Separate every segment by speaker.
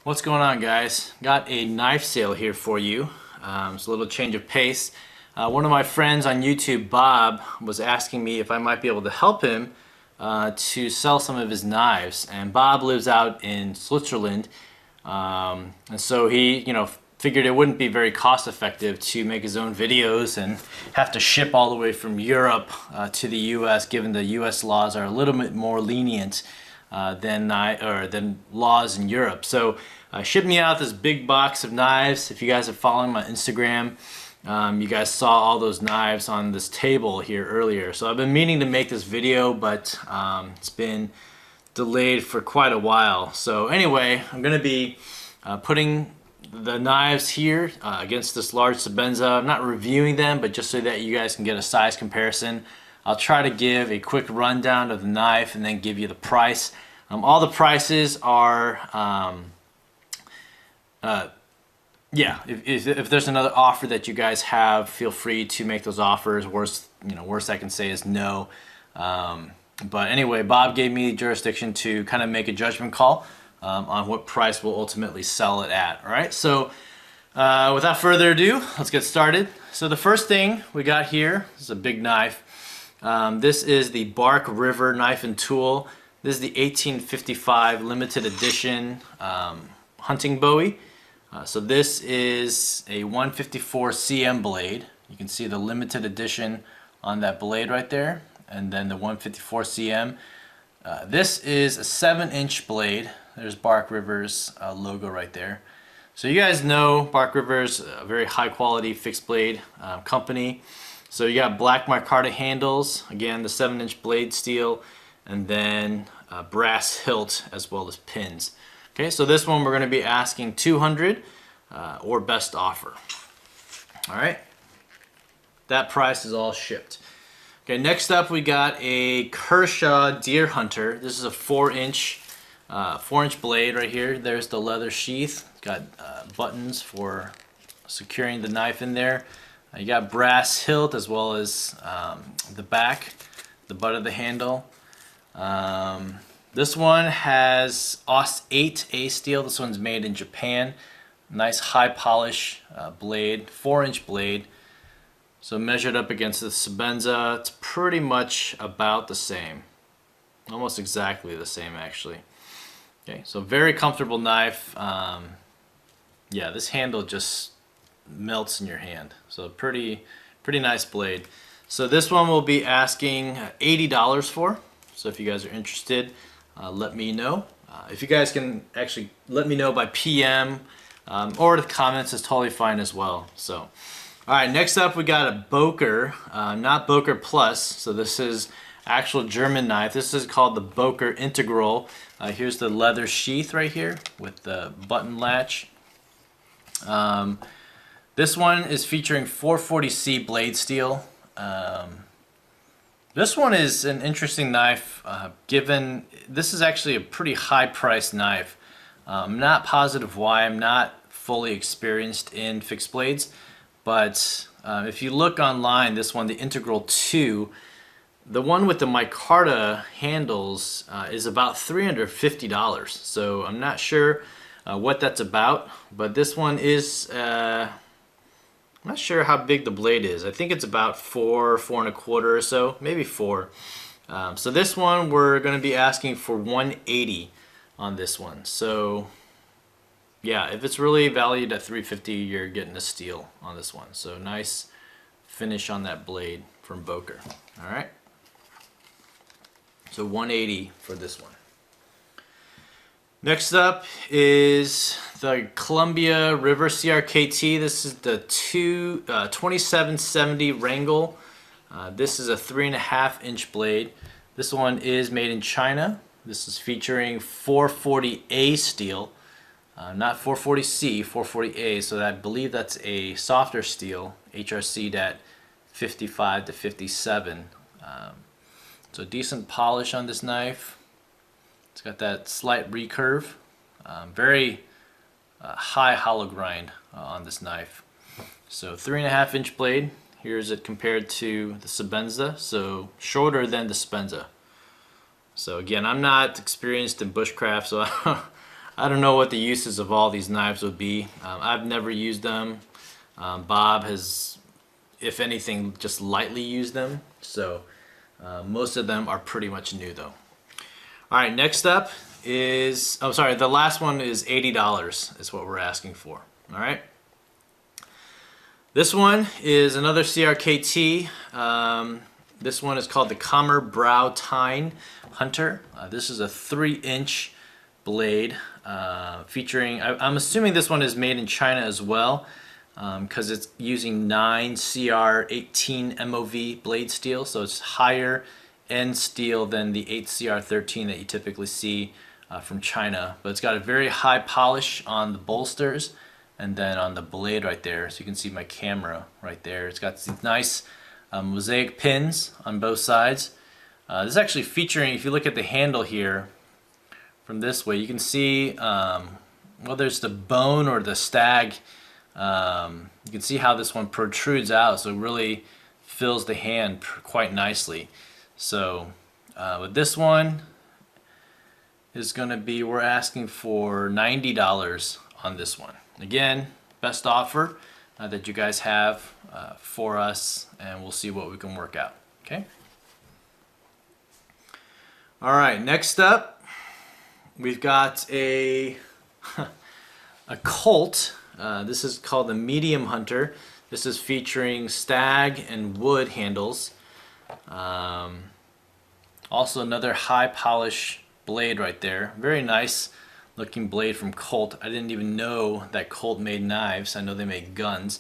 Speaker 1: What's going on, guys? Got a knife sale here for you. It's a little change of pace. One of my friends on YouTube, Bob, was asking me if I might be able to help him to sell some of his knives. And Bob lives out in Switzerland, and so he, figured it wouldn't be very cost effective to make his own videos and have to ship all the way from Europe to the U.S. given the U.S. laws are a little bit more lenient than laws in Europe. So shipped me out this big box of knives. If you guys are following my Instagram, you guys saw all those knives on this table here earlier. So I've been meaning to make this video, but it's been delayed for quite a while. So anyway, I'm going to be putting the knives here against this large Sebenza. I'm not reviewing them, but just so that you guys can get a size comparison. I'll try to give a quick rundown of the knife and then give you the price. All the prices are, if there's another offer that you guys have, feel free to make those offers. Worst I can say is no. But anyway, Bob gave me jurisdiction to kind of make a judgment call on what price we'll ultimately sell it at. All right, so without further ado, let's get started. So the first thing we got here is a big knife. This is the Bark River knife and tool. This is the 1855 limited edition hunting bowie. So this is a 154 cm blade. You can see the limited edition on that blade right there, and then the 154 cm. This is a 7-inch blade. There's Bark River's logo right there. So you guys know Bark River's a very high quality fixed blade company. So you got black micarta handles, again the 7-inch blade steel, and then brass hilt as well as pins. Okay, so this one we're going to be asking $200 or best offer. All right, that price is all shipped. Okay, next up we got a Kershaw Deer Hunter. This is a 4-inch blade right here. There's the leather sheath. It's got buttons for securing the knife in there. You got brass hilt as well as the back, the butt of the handle. This one has AUS 8A steel. This one's made in Japan. Nice high polish blade, 4-inch blade. So measured up against the Sebenza, it's pretty much about the same. Almost exactly the same, actually. Okay, so very comfortable knife. Yeah, this handle just melts in your hand. So pretty nice blade. So this one we'll be asking $80 for. So if you guys are interested, let me know. If you guys can actually let me know by PM or the comments is totally fine as well. So, all right, next up we got a Boker, not Boker Plus. So this is actual German knife. This is called the Boker Integral. Here's the leather sheath right here with the button latch. This one is featuring 440C blade steel. This one is an interesting knife given this is actually a pretty high priced knife. I'm not positive why. I'm not fully experienced in fixed blades, but if you look online, this one, the Integral 2, the one with the micarta handles is about $350. So I'm not sure what that's about, but this one is I'm not sure how big the blade is. I think it's about 4 1/4 or so, maybe 4. So this one we're going to be asking for $180 on this one. So yeah, if it's really valued at $350, you're getting a steal on this one. So nice finish on that blade from Boker. All right. So $180 for this one. Next up is the Columbia River CRKT. This is the 2770 Wrangle. This is a 3.5-inch blade. This one is made in China. This is featuring 440A steel, not 440C, 440A. So I believe that's a softer steel, HRC'd at 55 to 57. So decent polish on this knife. It's got that slight recurve, very high hollow grind on this knife. So 3.5-inch blade. Here's it compared to the Sebenza, so shorter than the Sebenza. So again, I'm not experienced in bushcraft, so I don't know what the uses of all these knives would be. I've never used them. Bob has, if anything, just lightly used them. So most of them are pretty much new though. All right, next up is, oh sorry, the last one is $80 is what we're asking for. All right. This one is another CRKT. This one is called the Calmer Brow Tine Hunter. This is a 3-inch blade featuring, I'm assuming this one is made in China as well, because it's using 9 CR18 MOV blade steel, so it's higher end steel than the 8 CR13 that you typically see from China. But it's got a very high polish on the bolsters and then on the blade right there, so you can see my camera right there. It's got these nice mosaic pins on both sides. This is actually featuring, if you look at the handle here from this way, you can see well, there's the bone or the stag. You can see how this one protrudes out, so it really fills the hand quite nicely. So with this one is going to be, we're asking for $90 on this one. Again, best offer that you guys have for us, and we'll see what we can work out. Okay. All right, next up we've got a Colt. This is called the Medium Hunter. This is featuring stag and wood handles. Also another high polish blade right there. Very nice looking blade from Colt. I didn't even know that Colt made knives. I know they make guns.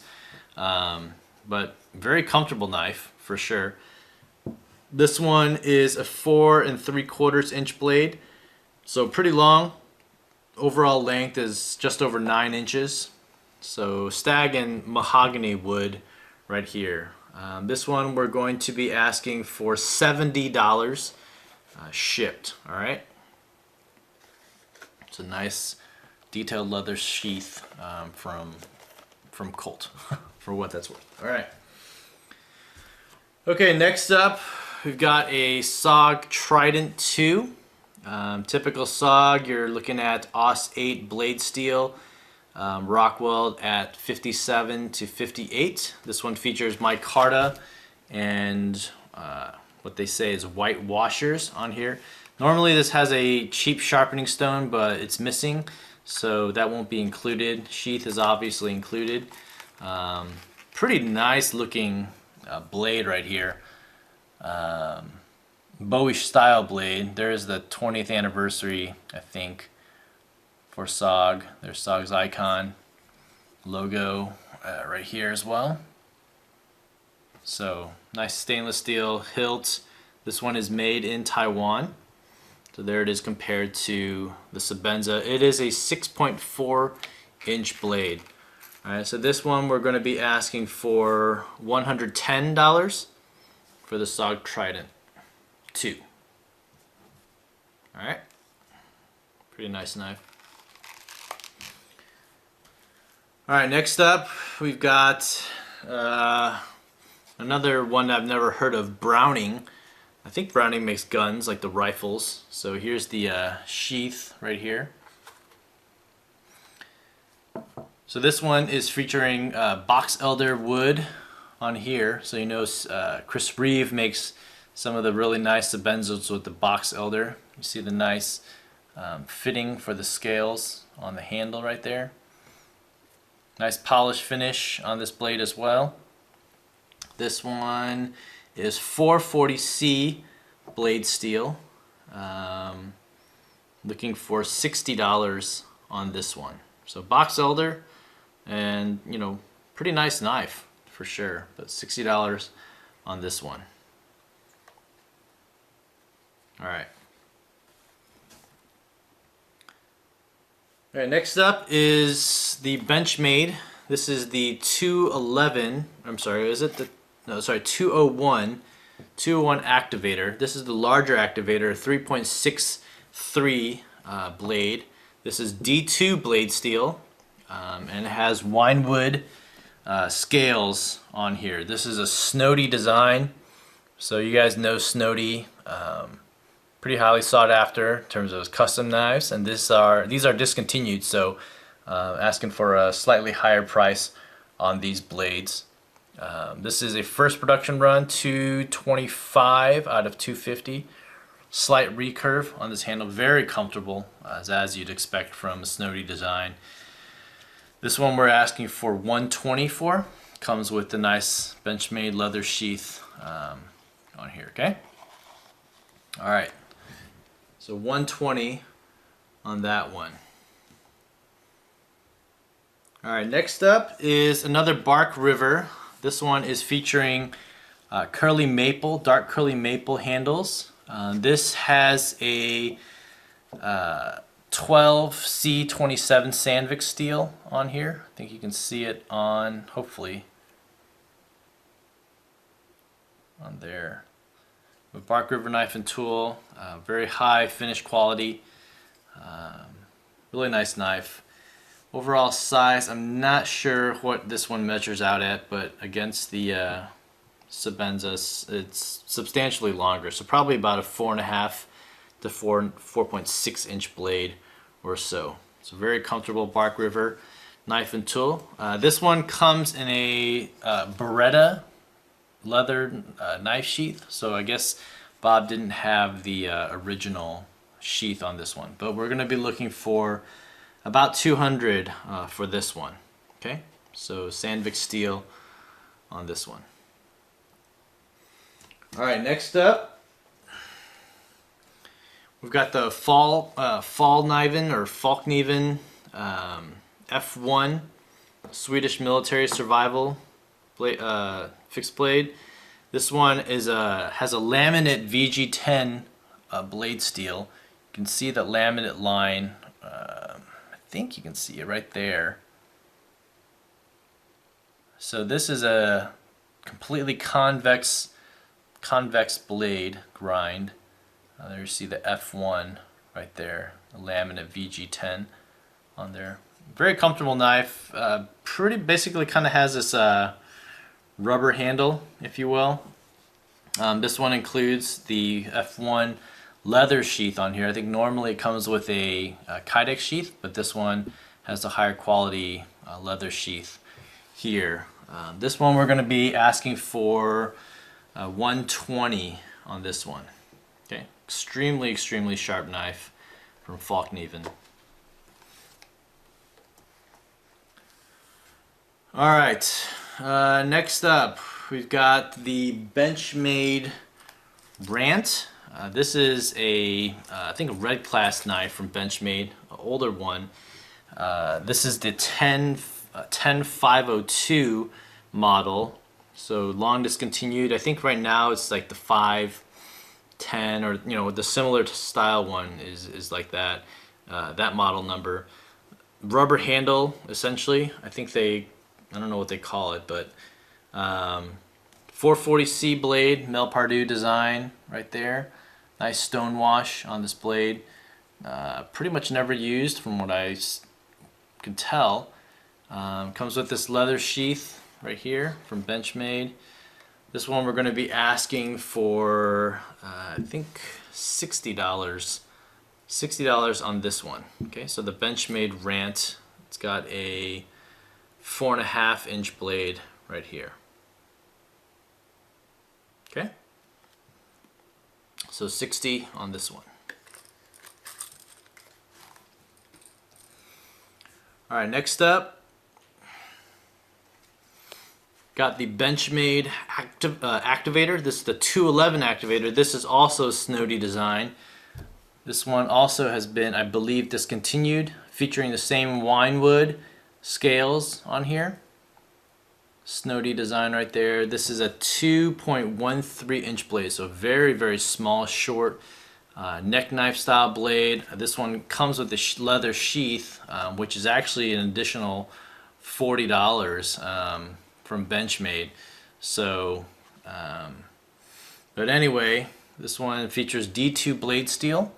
Speaker 1: But very comfortable knife for sure. This one is a 4 3/4 inch blade. So pretty long. Overall length is just over 9 inches. So stag and mahogany wood right here. This one we're going to be asking for $70 shipped. All right. It's a nice detailed leather sheath from Colt for what that's worth. All right. Okay, next up we've got a SOG Trident 2. Typical SOG, you're looking at AUS 8 blade steel, Rockwell at 57 to 58. This one features micarta and what they say is white washers on here. Normally this has a cheap sharpening stone, but it's missing, so that won't be included. Sheath is obviously included. Pretty nice looking blade right here. Bowie style blade. There's the 20th anniversary, I think, for SOG. There's SOG's icon logo right here as well. So nice stainless steel hilt. This one is made in Taiwan. So there it is compared to the Sebenza. It is a 6.4 inch blade. Alright, so this one we're going to be asking for $110 for the SOG Trident 2. Alright, pretty nice knife. Alright, next up we've got another one I've never heard of, Browning. I think Browning makes guns like the rifles. So here's the sheath right here. So this one is featuring box elder wood on here. So you know Chris Reeve makes some of the really nice Sebenzas with the box elder. You see the nice fitting for the scales on the handle right there. Nice polish finish on this blade as well. This one is 440C blade steel. Looking for $60 on this one. So box elder, and you know, pretty nice knife for sure, but $60 on this one. All right. All right, next up is the Benchmade. This is the 211, I'm sorry, is it the, no, sorry, 201 Activator. This is the larger Activator, 3.63 blade. This is D2 blade steel, and it has winewood scales on here. This is a Snody design, so you guys know Snody. pretty highly sought after in terms of custom knives, and these are discontinued, so asking for a slightly higher price on these blades. This is a first production run, 225 out of 250. Slight recurve on this handle, very comfortable, as you'd expect from a Snody design. This one we're asking for 120 for. Comes with the nice Benchmade leather sheath on here, okay? All right, so 120 on that one. All right, next up is another Bark River. This one is featuring curly maple, dark curly maple handles. This has a 12C27 Sandvik steel on here. I think you can see it on, hopefully, on there. A Bark River knife and tool, very high finish quality, really nice knife. Overall size, I'm not sure what this one measures out at, but against the Sebenza, it's substantially longer, so probably about a 4.5 to 4.6 inch blade or so. So very comfortable Bark River knife and tool. This one comes in a Beretta leather knife sheath, so I guess Bob didn't have the original sheath on this one, but we're going to be looking for about 200 for this one. Okay, so Sandvik steel on this one. All right, next up, we've got the Fallkniven or Falkniven F1 Swedish military survival blade, fixed blade. This one is has a laminate VG10 blade steel. You can see the laminate line. I think you can see it right there. So this is a completely convex blade grind. There you see the F1 right there, the laminate VG10 on there. Very comfortable knife. Pretty basically kind of has this rubber handle, if you will. This one includes the F1 leather sheath on here. I think normally it comes with a Kydex sheath, but this one has a higher quality leather sheath here. This one we're going to be asking for 120 on this one. Okay, extremely sharp knife from Falkniven. All right, next up we've got the Benchmade Rant. This is a I think a red class knife from Benchmade, an older one. This is the 10502 model, so long discontinued. I think right now it's like the 510, or you know, the similar style one is like that, that model number. Rubber handle essentially. I think I don't know what they call it, but 440C blade, Mel Pardue design right there. Nice stone wash on this blade. Pretty much never used from what I can tell. Comes with this leather sheath right here from Benchmade. This one we're going to be asking for I think $60. $60 on this one. Okay, so the Benchmade Rant. It's got a 4.5 inch blade right here. Okay, so 60 on this one. All right, next up, got the Benchmade Activator. This is the 211 Activator. This is also Snody design. This one also has been, I believe, discontinued, featuring the same winewood scales on here. Snody design right there. This is a 2.13 inch blade, so very small, short neck knife style blade. This one comes with the leather sheath, which is actually an additional $40 from Benchmade. So, but anyway, this one features D2 blade steel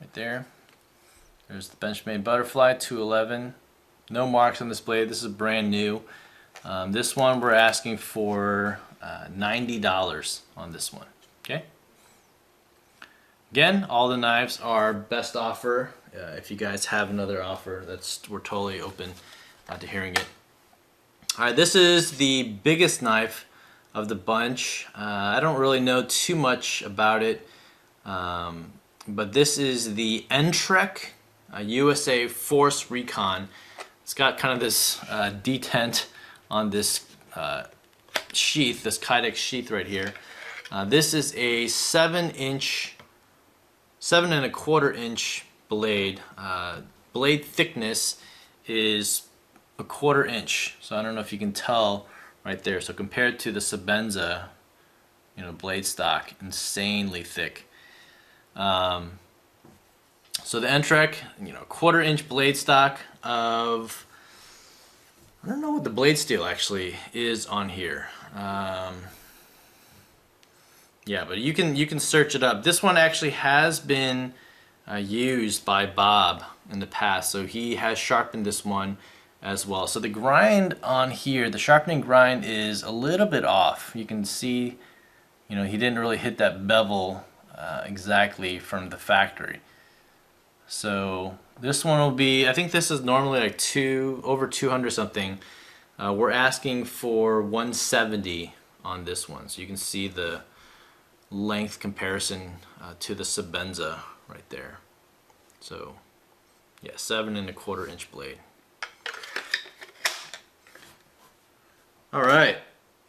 Speaker 1: right there. There's the Benchmade Butterfly 211. No marks on this blade. This is brand new. This one we're asking for $90 on this one. Okay. Again, all the knives are best offer. If you guys have another offer, we're totally open to hearing it. All right, this is the biggest knife of the bunch. I don't really know too much about it, but this is the Entrek USA Force Recon. It's got kind of this detent on this sheath, this Kydex sheath right here. This is a 7.25-inch blade. Blade thickness is 1/4 inch, so I don't know if you can tell right there. So compared to the Sebenza, blade stock, insanely thick. So the Entrek, 1/4 inch blade stock of, I don't know what the blade steel actually is on here. Yeah, but you can search it up. This one actually has been used by Bob in the past, so he has sharpened this one as well. So the grind on here, the sharpening grind is a little bit off. You can see, he didn't really hit that bevel exactly from the factory. So this one will be, I think this is normally like over 200 something. We're asking for 170 on this one, so you can see the length comparison to the Sebenza right there. So yeah, 7.25 inch blade. All right,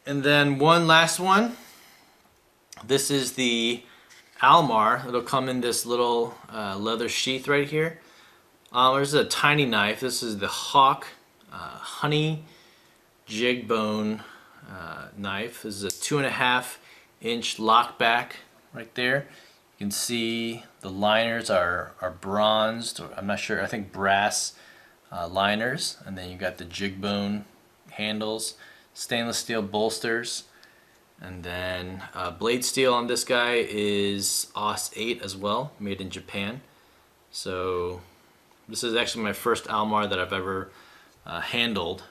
Speaker 1: and then one last one. This is the Almar. It'll come in this little leather sheath right here. This is a tiny knife. This is the Hawk Honey Jig Bone knife. This is a 2.5-inch lockback right there. You can see the liners are bronzed, or I'm not sure, I think brass liners, and then you got the jig bone handles, stainless steel bolsters, and then blade steel on this guy is AUS 8 as well, made in Japan. So this is actually my first Almar that I've ever handled.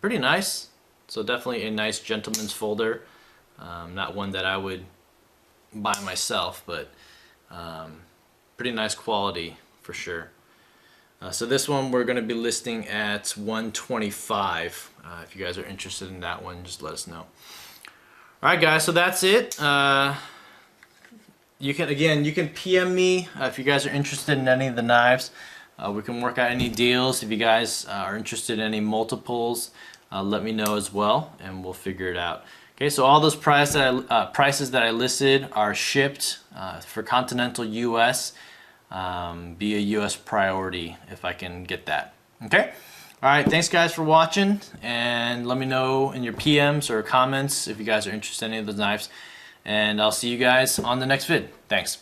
Speaker 1: Pretty nice. So definitely a nice gentleman's folder. Not one that I would buy myself, but pretty nice quality for sure. So this one we're going to be listing at $125. If you guys are interested in that one, just let us know. Alright guys, so that's it. You can PM me if you guys are interested in any of the knives. We can work out any deals. If you guys are interested in any multiples, let me know as well, and we'll figure it out. Okay, so all those prices that I listed are shipped for continental US, be a US priority if I can get that. Okay? Alright, thanks guys for watching, and let me know in your PMs or comments if you guys are interested in any of those knives, and I'll see you guys on the next vid. Thanks.